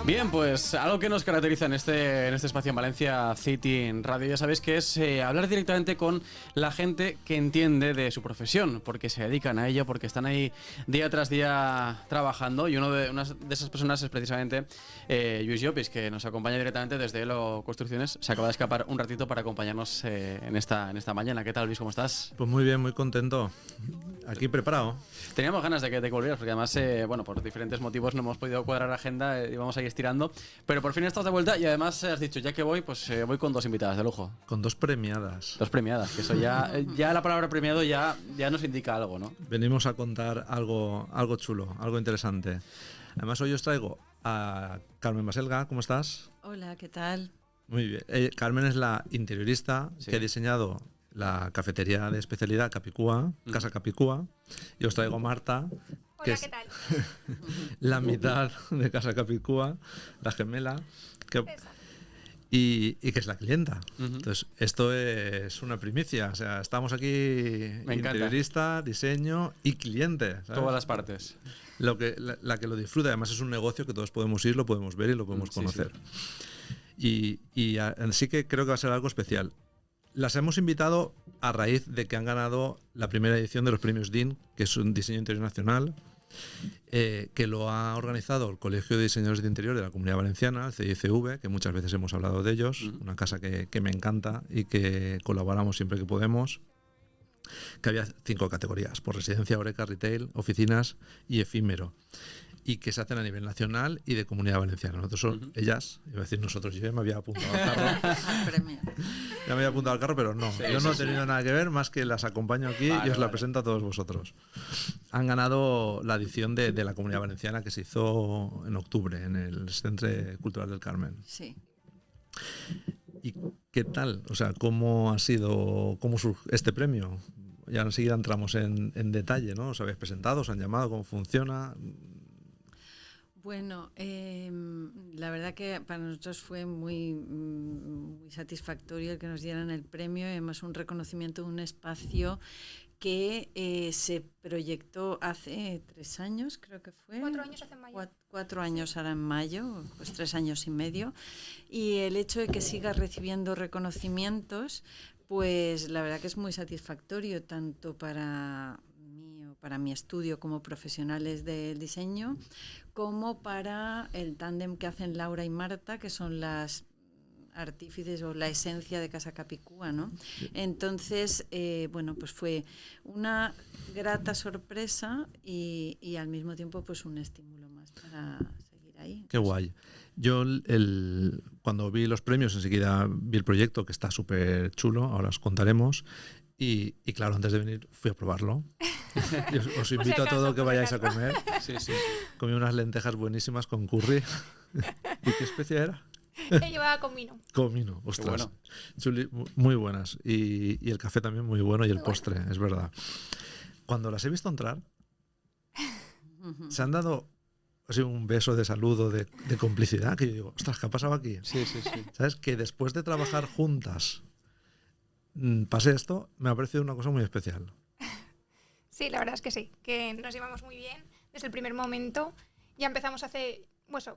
Bien, pues algo que nos caracteriza en este espacio en Valencia City en Radio, ya sabéis que es hablar directamente con la gente que entiende de su profesión, porque se dedican a ello, porque están ahí día tras día trabajando, y una de esas personas es precisamente Lluís Llopis, que nos acompaña directamente desde Elo Construcciones. Se acaba de escapar un ratito para acompañarnos en esta mañana. ¿Qué tal, Luis? ¿Cómo estás? Pues muy bien, muy contento. Aquí preparado. Teníamos ganas de que te volvieras, porque además, bueno, por diferentes motivos no hemos podido cuadrar la agenda, íbamos ahí estirando, pero por fin estás de vuelta y además has dicho, ya que voy, pues voy con dos invitadas de lujo. Con dos premiadas. Dos premiadas, que eso ya la palabra premiado ya nos indica algo, ¿no? Venimos a contar algo chulo, algo interesante. Además, hoy os traigo a Carmen Baselga. ¿Cómo estás? Hola, ¿qué tal? Muy bien. Carmen es la interiorista que ha diseñado la cafetería de especialidad Capicúa, Casa Capicúa. Y os traigo a Marta, que Hola, es ¿qué tal? la mitad de Casa Capicúa, la gemela, y que es la clienta. Entonces, esto es una primicia. O sea, estamos aquí interiorista, diseño y cliente, ¿sabes? Todas las partes. La que lo disfruta. Además, es un negocio que todos podemos ir, lo podemos ver y lo podemos conocer. Sí. Y así que creo que va a ser algo especial. Las hemos invitado a raíz de que han ganado la primera edición de los premios DIN, que es un diseño interior nacional, que lo ha organizado el Colegio de Diseñadores de Interior de la Comunidad Valenciana, el CICV, que muchas veces hemos hablado de ellos, una casa que me encanta y que colaboramos siempre que podemos, que había 5 categorías, por residencia, oreca, retail, oficinas y efímero, y que se hacen a nivel nacional y de Comunidad Valenciana. Nosotros, ellas, iba a decir nosotros, yo ya me había apuntado al carro. Ya me había apuntado al carro, pero no. Yo no he tenido nada que ver, más que las acompaño aquí y os la presento a todos vosotros. Han ganado la edición de la Comunidad Valenciana que se hizo en octubre en el Centro Cultural del Carmen. Sí. ¿Y qué tal? O sea, ¿cómo ha sido, cómo surge este premio? Ya enseguida entramos en detalle, ¿no? ¿Os habéis presentado? ¿Os han llamado? ¿Cómo funciona? Bueno, la verdad que para nosotros fue muy satisfactorio el que nos dieran el premio, y además un reconocimiento de un espacio que se proyectó hace 3 años, creo que fue. 4 años hace en mayo. 4 años ahora en mayo, pues 3 años y medio. Y el hecho de que siga recibiendo reconocimientos, pues la verdad que es muy satisfactorio, tanto para mi estudio como profesionales del diseño, como para el tándem que hacen Laura y Marta, que son las artífices o la esencia de Casa Capicúa, ¿no? Entonces, bueno, pues fue una grata sorpresa y al mismo tiempo pues un estímulo más para seguir ahí. Qué guay. Yo cuando vi los premios enseguida vi el proyecto, que está súper chulo, ahora os contaremos. Y claro, antes de venir fui a probarlo. Os invito a todos que vayáis a comer. Sí. Comí unas lentejas buenísimas con curry. ¿Y qué especie era? Llevaba comino. Comino, ostras. Bueno. Muy buenas. Y el café también muy bueno, y el postre, es verdad. Cuando las he visto entrar, se han dado un beso de saludo, de complicidad, que yo digo, ostras, ¿qué ha pasado aquí? Sí. ¿Sabes? Que después de trabajar juntas pasé esto, me ha parecido una cosa muy especial. Sí, la verdad es que sí, que nos llevamos muy bien desde el primer momento. Ya empezamos hace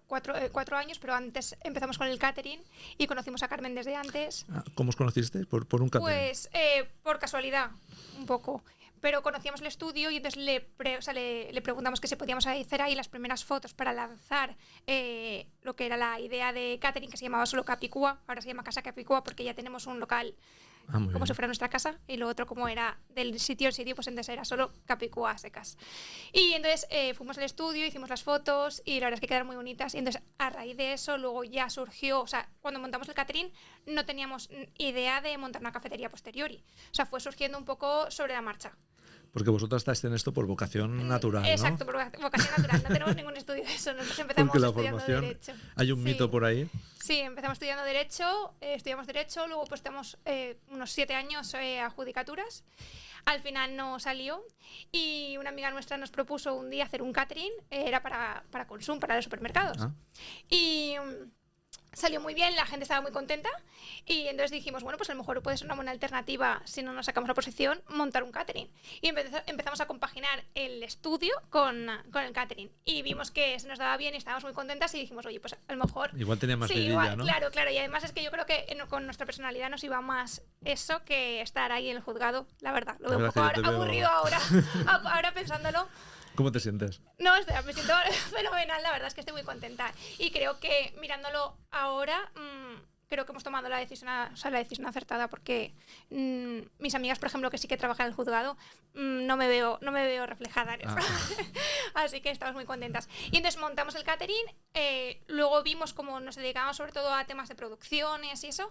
4 años, pero antes empezamos con el catering y conocimos a Carmen desde antes. ¿Cómo os conocisteis? ¿Por un catering? Pues por casualidad, un poco. Pero conocíamos el estudio y entonces le preguntamos que si podíamos hacer ahí las primeras fotos para lanzar lo que era la idea de catering, que se llamaba solo Capicúa. Ahora se llama Casa Capicúa porque ya tenemos un local como si fuera nuestra casa, y lo otro, como era del sitio al sitio, pues entonces era solo Capicúa a secas. Y entonces fuimos al estudio, hicimos las fotos y la verdad es que quedaron muy bonitas. Y entonces a raíz de eso luego ya surgió, o sea, cuando montamos el catering no teníamos idea de montar una cafetería posteriori. O sea, fue surgiendo un poco sobre la marcha. Porque vosotras estáis en esto por vocación natural, ¿no? Exacto, por vocación natural. No tenemos ningún estudio de eso. Nosotros empezamos estudiando Derecho. Hay un mito por ahí. Sí, empezamos estudiando Derecho, estudiamos Derecho, luego pues tenemos unos 7 años a judicaturas. Al final no salió y una amiga nuestra nos propuso un día hacer un catering, era para consumo, para los supermercados. Y salió muy bien, la gente estaba muy contenta y entonces dijimos, bueno, pues a lo mejor puede ser una buena alternativa si no nos sacamos la posición, montar un catering. Y empezamos a compaginar el estudio con el catering y vimos que se nos daba bien y estábamos muy contentas y dijimos, oye, pues a lo mejor... Igual tenía más vidilla, igual, ¿no? Claro, y además es que yo creo que con nuestra personalidad nos iba más eso que estar ahí en el juzgado, la verdad. Lo veo un poco aburrido ahora pensándolo. ¿Cómo te sientes? No, me siento fenomenal, la verdad es que estoy muy contenta. Y creo que mirándolo ahora, creo que hemos tomado la decisión acertada porque mis amigas, por ejemplo, que sí que trabajan en el juzgado, no me veo reflejada en eso. Así que estamos muy contentas. Y entonces montamos el catering, luego vimos cómo nos dedicábamos sobre todo a temas de producciones y eso,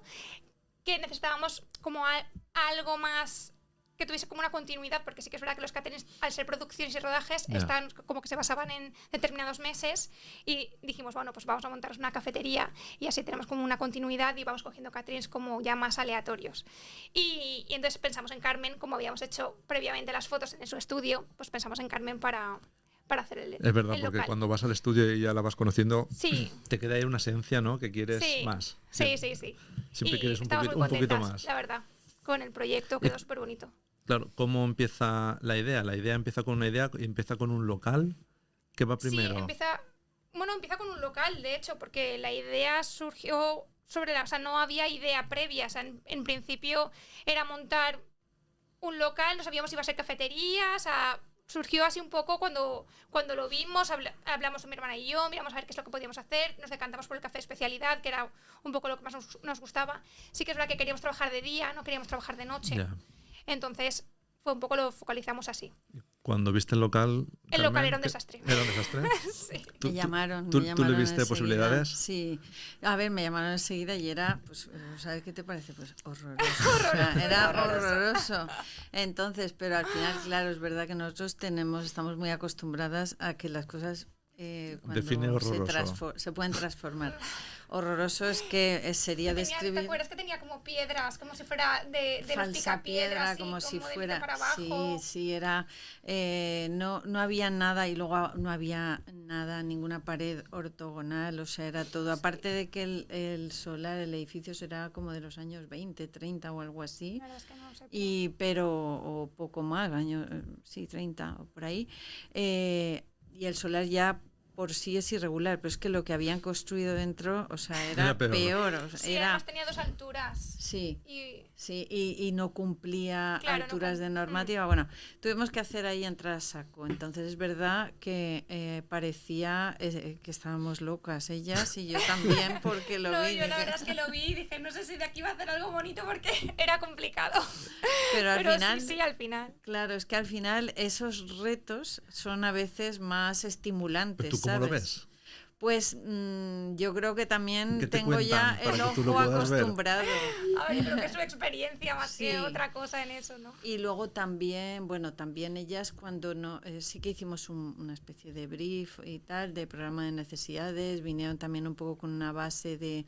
que necesitábamos como algo más... que tuviese como una continuidad, porque sí que es verdad que los caterings, al ser producciones y rodajes, están como que se basaban en determinados meses y dijimos, bueno, pues vamos a montarnos una cafetería y así tenemos como una continuidad y vamos cogiendo caterings como ya más aleatorios. Y entonces pensamos en Carmen, como habíamos hecho previamente las fotos en su estudio, pues pensamos en Carmen para hacer el Es verdad, porque local. cuando vas al estudio y ya la vas conociendo, sí. te queda ahí una esencia, ¿no? Que quieres más. Sí. Siempre quieres un poquito más. La verdad, con el proyecto quedó súper bonito. Claro, ¿cómo empieza la idea? La idea empieza con una idea y empieza con un local. ¿Qué va primero? Sí, empieza con un local, de hecho, porque la idea surgió o sea, no había idea previa. O sea, en principio era montar un local, no sabíamos si iba a ser cafetería, o sea, surgió así un poco cuando lo vimos, hablamos con mi hermana y yo, miramos a ver qué es lo que podíamos hacer, nos decantamos por el café de especialidad, que era un poco lo que más nos gustaba. Sí que es verdad que queríamos trabajar de día, no queríamos trabajar de noche. Ya. Entonces, fue un poco lo focalizamos así. Cuando viste el local... El local era un desastre. ¿Era un desastre? Sí. Me llamaron. ¿Tú le viste enseguida. posibilidades? Sí. A ver, me llamaron enseguida y era, pues, ¿sabes qué te parece? Pues horroroso. O sea, era horroroso. Entonces, pero al final, claro, es verdad que nosotros estamos muy acostumbradas a que las cosas Define horroroso. se pueden transformar. Horroroso es que sería describir... ¿Te acuerdas que tenía como piedras, como si fuera de los falsa piedra, así, como si fuera... para abajo? Sí, era... no había nada y luego no había nada, ninguna pared ortogonal, o sea, era todo. Aparte de que el solar, el edificio será como de los años 20, 30 o algo así, La verdad es que no sé. pero o poco más, años, sí, 30 o por ahí. Y el solar ya por sí es irregular, pero es que lo que habían construido dentro, o sea, era peor. O sea, sí, además tenía 2 alturas. Sí, y no cumplía alturas de normativa. Mm. Bueno, tuvimos que hacer ahí entrar a saco. Entonces es verdad que parecía que estábamos locas, ellas y yo también, porque lo vi. Yo la verdad es que lo vi y dije, no sé si de aquí va a hacer algo bonito porque era complicado. Pero al final, sí, al final. Claro, es que al final esos retos son a veces más estimulantes. ¿Tú cómo lo ves? Pues yo creo que también tengo ya el ojo acostumbrado. A ver, yo creo que es su experiencia más que otra cosa en eso, ¿no? Y luego también, también ellas cuando sí que hicimos una especie de brief y tal, de programa de necesidades, vinieron también un poco con una base de...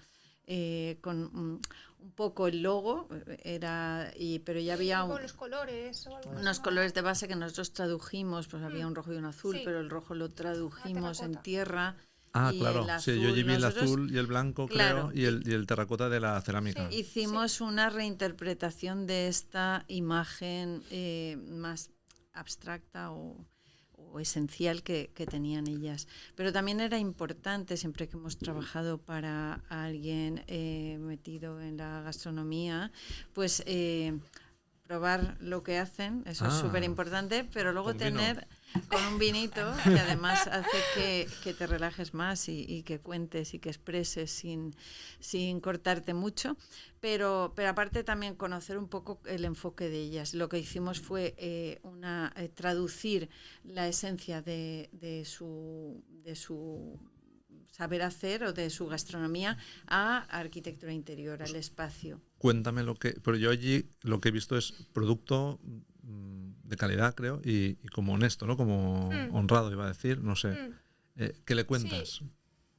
con un poco el logo, pero ya había con los colores o algo unos así, colores de base que nosotros tradujimos, pues había un rojo y un azul, pero el rojo lo tradujimos en tierra. Claro, sí, yo llevé el azul y el blanco, claro, creo, y el terracota de la cerámica. Sí, hicimos una reinterpretación de esta imagen más abstracta o esencial que tenían ellas. Pero también era importante, siempre que hemos trabajado para alguien metido en la gastronomía, pues probar lo que hacen, eso es súper importante, pero luego tener con un vinito que además hace que te relajes más y que cuentes y que expreses sin cortarte mucho, pero aparte también conocer un poco el enfoque de ellas. Lo que hicimos fue traducir la esencia de su saber hacer o de su gastronomía a arquitectura interior, al espacio. Cuéntame pero yo allí lo que he visto es producto de calidad, creo, y como honesto, ¿no? Como honrado, iba a decir, no sé. ¿Qué le cuentas? Sí.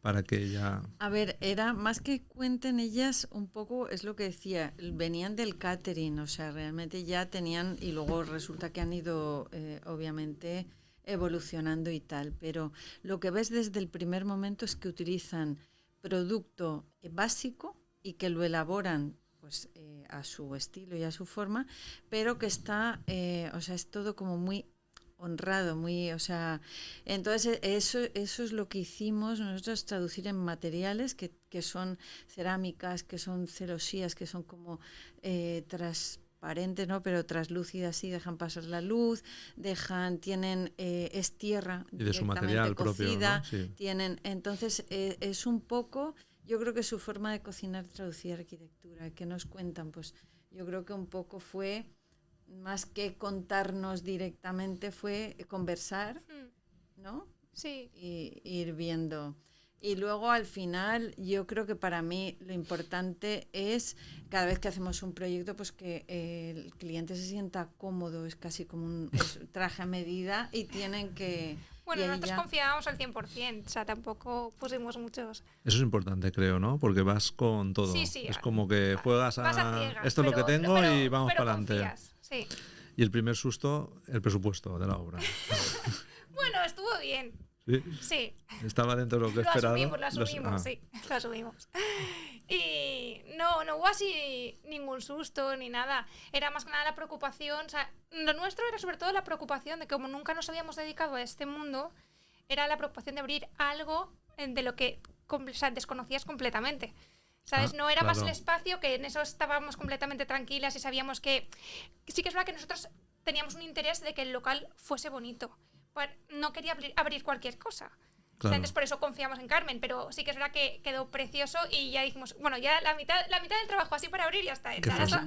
Para que ella... A ver, era más que cuenten ellas un poco, es lo que decía, venían del catering, o sea, realmente ya tenían, y luego resulta que han ido, obviamente, evolucionando y tal, pero lo que ves desde el primer momento es que utilizan producto básico y que lo elaboran pues a su estilo y a su forma, pero que está, o sea, es todo como muy honrado, muy, o sea, entonces eso es lo que hicimos nosotros, traducir en materiales que son cerámicas, que son celosías, que son como transparentes, ¿no? Pero traslúcidas, sí, dejan pasar la luz, tienen, es tierra y de su material cocida, propio, ¿no? Sí. tienen, entonces es un poco, yo creo que su forma de cocinar, traducir arquitectura, que nos cuentan, pues yo creo que un poco fue, más que contarnos directamente, fue conversar, ¿no? Sí. Y ir viendo. Y luego al final yo creo que para mí lo importante es cada vez que hacemos un proyecto pues que el cliente se sienta cómodo, es casi como un traje a medida y tienen que... Bueno, y nosotros ya... confiábamos al 100%, o sea, tampoco pusimos muchos... Eso es importante, creo, ¿no? Porque vas con todo. Sí, sí. Es como que juegas Vas a ciegas, esto es lo que tengo y vamos para adelante. Confías, sí. Y el primer susto, el presupuesto de la obra. Bueno, estuvo bien. ¿Sí? Sí. Estaba dentro de lo que esperaba. Lo asumimos, sí, lo asumimos. Y no hubo así ningún susto ni nada. Era más que nada la preocupación, o sea, lo nuestro era sobre todo la preocupación de que como nunca nos habíamos dedicado a este mundo, era la preocupación de abrir algo de lo que desconocías completamente. ¿Sabes? No era más el espacio, que en eso estábamos completamente tranquilas y sabíamos que... Sí que es verdad que nosotros teníamos un interés de que el local fuese bonito. No quería abrir cualquier cosa. Claro. Entonces por eso confiamos en Carmen, pero sí que es verdad que quedó precioso y ya dijimos, bueno, ya la mitad del trabajo así para abrir ya está.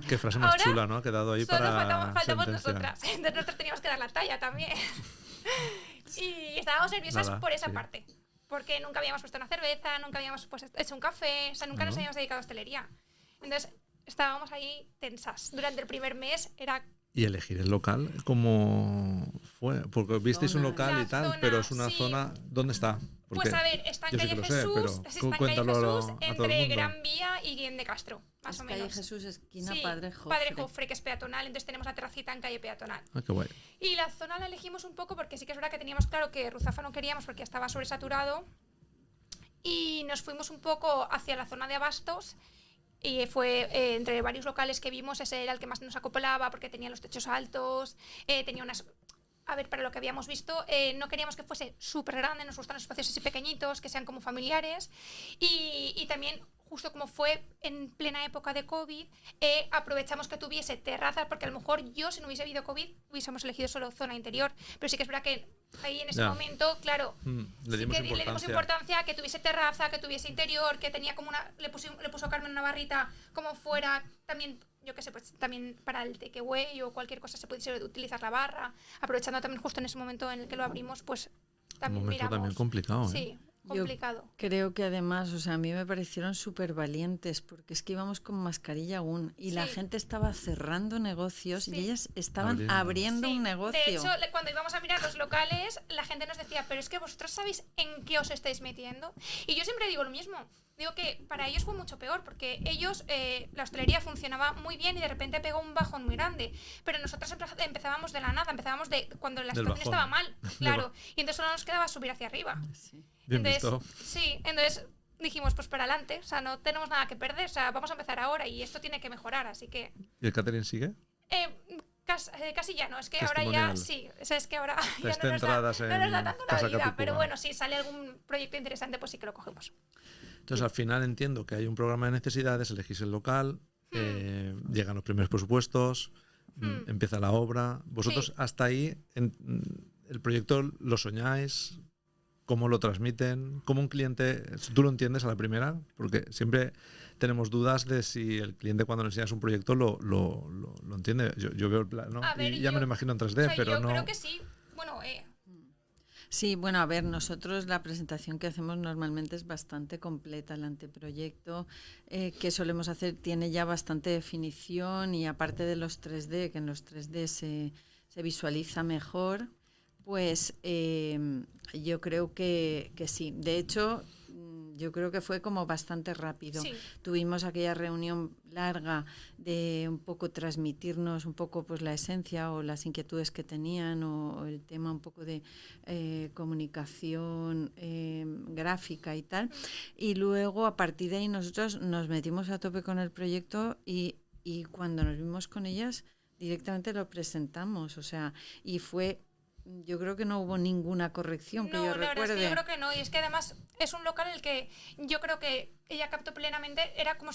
Qué frase más chula, ¿no? Ha quedado ahí para faltamos nosotras. Entonces nosotros teníamos que dar la talla también. Y estábamos nerviosas por esa parte. Porque nunca habíamos puesto una cerveza, nunca habíamos hecho un café, o sea, nunca nos habíamos dedicado a hostelería. Entonces estábamos ahí tensas. Durante el primer mes era... ¿Y elegir el local cómo fue? Porque visteis un local y tal, zona, pero es una sí. zona... ¿Dónde está? Porque pues a ver, está en Calle Jesús, entre Gran Vía y Guillén de Castro, más o menos. Calle Jesús, esquina sí, Padre Jofre. Padre Jofre, que es peatonal, entonces tenemos la terracita en calle peatonal. Ah, qué guay. Y la zona la elegimos un poco porque sí que es verdad que teníamos claro que Ruzafa no queríamos porque estaba sobresaturado. Y nos fuimos un poco hacia la zona de Abastos. Y fue entre varios locales que vimos, ese era el que más nos acoplaba porque tenía los techos altos, tenía unas... A ver, para lo que habíamos visto, no queríamos que fuese súper grande, nos gustan los espacios así pequeñitos, que sean como familiares. Y también, justo como fue en plena época de COVID, aprovechamos que tuviese terrazas, porque a lo mejor yo, si no hubiese habido COVID, hubiésemos elegido solo zona interior. Pero sí que es verdad que ahí en ese momento, claro, le dimos importancia a que tuviese terraza, que tuviese interior, que tenía como una... Le puso Carmen una barrita como fuera, también... Yo qué sé, pues también para el takeaway o cualquier cosa se pudiese utilizar la barra, aprovechando también justo en ese momento en el que lo abrimos, pues también miramos. También complicado, Sí, complicado. Yo creo que además, o sea, a mí me parecieron súper valientes, porque es que íbamos con mascarilla aún y la gente estaba cerrando negocios y ellas estaban abriendo un negocio. De hecho, cuando íbamos a mirar los locales, la gente nos decía, pero es que vosotros sabéis en qué os estáis metiendo. Y yo siempre digo lo mismo. Digo que para ellos fue mucho peor, porque ellos, la hostelería funcionaba muy bien y de repente pegó un bajón muy grande. Pero nosotros empezábamos de la nada, empezábamos de cuando la situación estaba mal, claro. Y entonces solo nos quedaba subir hacia arriba. Sí. Bien visto. Sí, entonces dijimos, pues para adelante, o sea, no tenemos nada que perder, o sea, vamos a empezar ahora y esto tiene que mejorar, así que... ¿Y el catering sigue? Casi ya no, es que ahora ya sí, o sea, es que ahora ya no nos da tanto la vida, pero bueno, si sale algún proyecto interesante, pues sí que lo cogemos. Entonces, al final entiendo que hay un programa de necesidades, elegís el local, llegan los primeros presupuestos, empieza la obra. Vosotros hasta ahí, el proyecto lo soñáis, ¿cómo lo transmiten? ¿Cómo un cliente, tú lo entiendes a la primera? Porque siempre tenemos dudas de si el cliente cuando le enseñas un proyecto lo entiende. Yo veo el plan, ¿no? Ver, y ya me lo imagino en 3D, pero no... Yo creo que sí. Bueno, Sí, bueno, a ver, nosotros la presentación que hacemos normalmente es bastante completa. El anteproyecto que solemos hacer tiene ya bastante definición y aparte de los 3D, que en los 3D se visualiza mejor, pues yo creo que sí. De hecho, yo creo que fue como bastante rápido. Sí. Tuvimos aquella reunión larga de un poco transmitirnos un poco pues la esencia o las inquietudes que tenían o el tema un poco de comunicación gráfica y tal. Y luego a partir de ahí nosotros nos metimos a tope con el proyecto y cuando nos vimos con ellas directamente lo presentamos, o sea, y fue... Yo creo que no hubo ninguna corrección que yo la verdad recuerde. es que yo creo que no, y es que además es un local en el que yo creo que ella captó plenamente, era como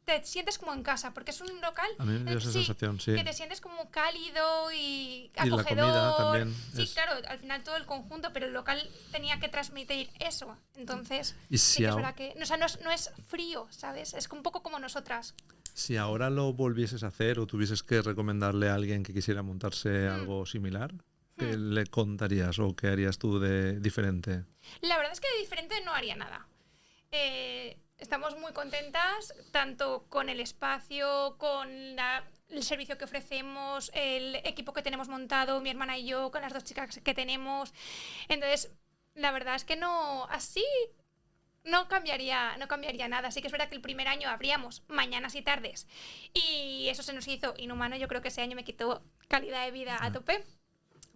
te sientes como en casa, porque es un local A mí me dio esa sensación, sí. que te sientes como cálido y Y la acogedor. comida también. Sí, claro, al final todo el conjunto, pero el local tenía que transmitir eso. Entonces, Y sí si que es verdad que, o sea, no es frío, ¿sabes? Es un poco como nosotras. Si ahora lo volvieses a hacer o tuvieses que recomendarle a alguien que quisiera montarse algo similar, ¿qué le contarías o qué harías tú de diferente? La verdad es que de diferente no haría nada. Estamos muy contentas, tanto con el espacio, con el servicio que ofrecemos, el equipo que tenemos montado, mi hermana y yo, con las 2 chicas que tenemos. Entonces, la verdad es que no cambiaría nada. Sí que es verdad que el primer año abríamos mañanas y tardes y eso se nos hizo inhumano. Yo creo que ese año me quitó calidad de vida a tope.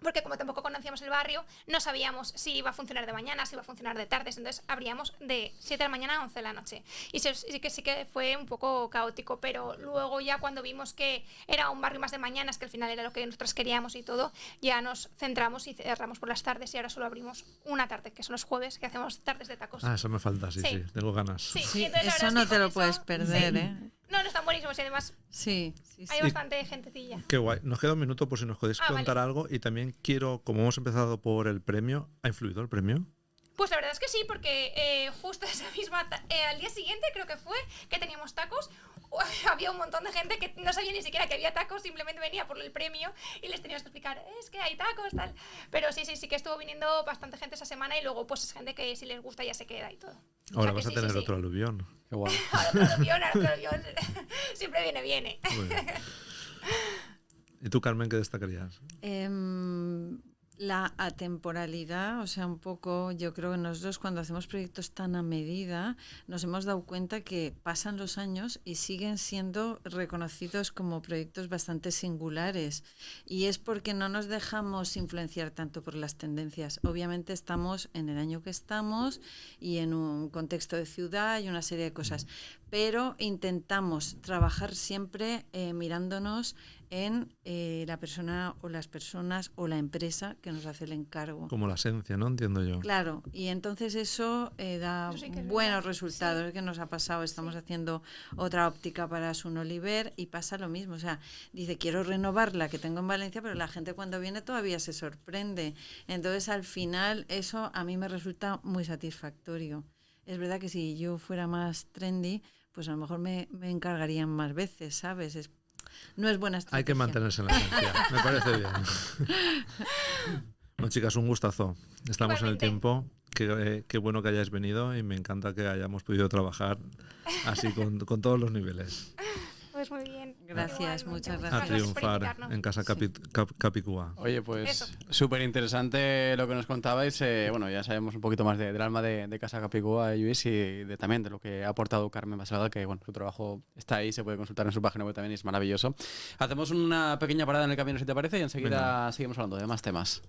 Porque como tampoco conocíamos el barrio, no sabíamos si iba a funcionar de mañana, si iba a funcionar de tardes. Entonces abríamos de 7 de la mañana a 11 de la noche. Y sí que fue un poco caótico, pero luego ya cuando vimos que era un barrio más de mañanas, que al final era lo que nosotros queríamos y todo, ya nos centramos y cerramos por las tardes y ahora solo abrimos una tarde, que son los jueves, que hacemos tardes de tacos. Ah, eso me falta, sí, tengo ganas. Sí, Sí, y entonces la eso verdad no es que te con lo puedes perder, sí. ¿eh? No, están buenísimos y además Sí. hay bastante gentecilla. Qué guay. Nos queda un minuto por si nos podéis contar vale. algo y también quiero, como hemos empezado por el premio, ¿ha influido el premio? Pues la verdad es que sí, porque justo esa misma al día siguiente creo que fue que teníamos tacos, había un montón de gente que no sabía ni siquiera que había tacos, simplemente venía por el premio y les teníamos que explicar, es que hay tacos, tal. Pero sí que estuvo viniendo bastante gente esa semana y luego pues es gente que si les gusta ya se queda y todo. Ahora O sea vas a que tener sí. otro aluvión. Qué guay. Ahora otro avión, siempre viene. Muy bien. ¿Y tú, Carmen, qué destacarías? La atemporalidad, o sea, un poco, yo creo que nosotros cuando hacemos proyectos tan a medida nos hemos dado cuenta que pasan los años y siguen siendo reconocidos como proyectos bastante singulares y es porque no nos dejamos influenciar tanto por las tendencias. Obviamente estamos en el año que estamos y en un contexto de ciudad y una serie de cosas, pero intentamos trabajar siempre mirándonos en la persona o las personas o la empresa que nos hace el encargo. Como la esencia, ¿no? Entiendo yo. Claro, y entonces eso da Eso sí que es buenos verdad. resultados. Sí. Es que nos ha pasado, estamos haciendo otra óptica para Sun Oliver y pasa lo mismo. O sea, dice, quiero renovar la que tengo en Valencia, pero la gente cuando viene todavía se sorprende. Entonces, al final, eso a mí me resulta muy satisfactorio. Es verdad que si yo fuera más trendy, pues a lo mejor me encargarían más veces, ¿sabes? No es buena estrategia. Hay que mantenerse en la esencia. Me parece bien. Bueno, chicas, un gustazo. Estamos en el Igualmente. tiempo. Qué bueno que hayáis venido y me encanta que hayamos podido trabajar así con todos los niveles. Pues muy bien. Gracias, Igualmente. muchas A gracias. por triunfar invitarnos. en Casa Capicúa. Oye, pues Eso. súper interesante lo que nos contabais. Bueno, ya sabemos un poquito más del alma de Casa Capicúa, Lluís, y también de lo que ha aportado Carmen Baselada, que bueno, su trabajo está ahí, se puede consultar en su página web también y es maravilloso. Hacemos una pequeña parada en el camino, si te parece, y enseguida seguimos hablando de más temas.